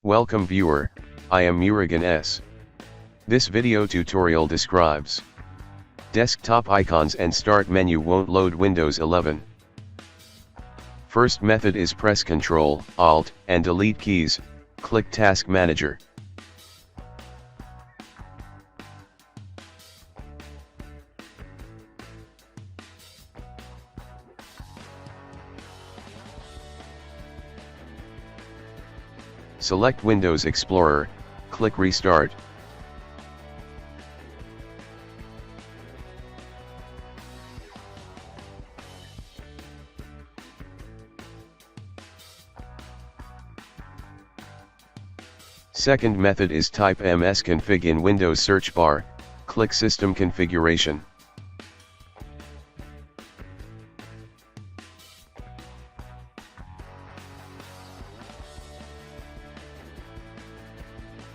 Welcome viewer, I am Murugan S. This video tutorial describes desktop icons and start menu won't load Windows 11. First method is press Ctrl, Alt, and Delete keys, click Task Manager. Select Windows Explorer, click Restart. Second method is type msconfig in Windows search bar, click System Configuration.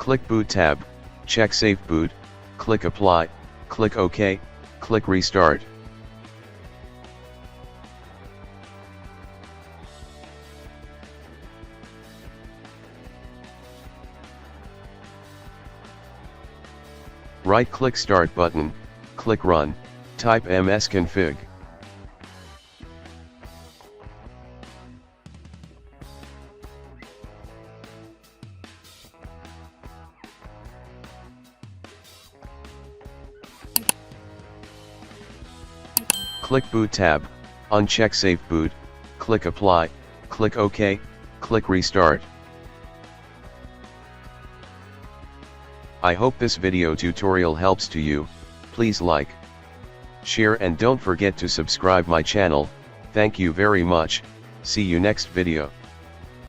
Click Boot tab, check Safe Boot, click Apply, click OK, click Restart. Right-click Start button, click Run, type msconfig. Click Boot tab, uncheck Safe Boot, click Apply, click OK, click Restart. I hope this video tutorial helps to you. Please like, share and don't forget to subscribe my channel. Thank you very much. See you next video.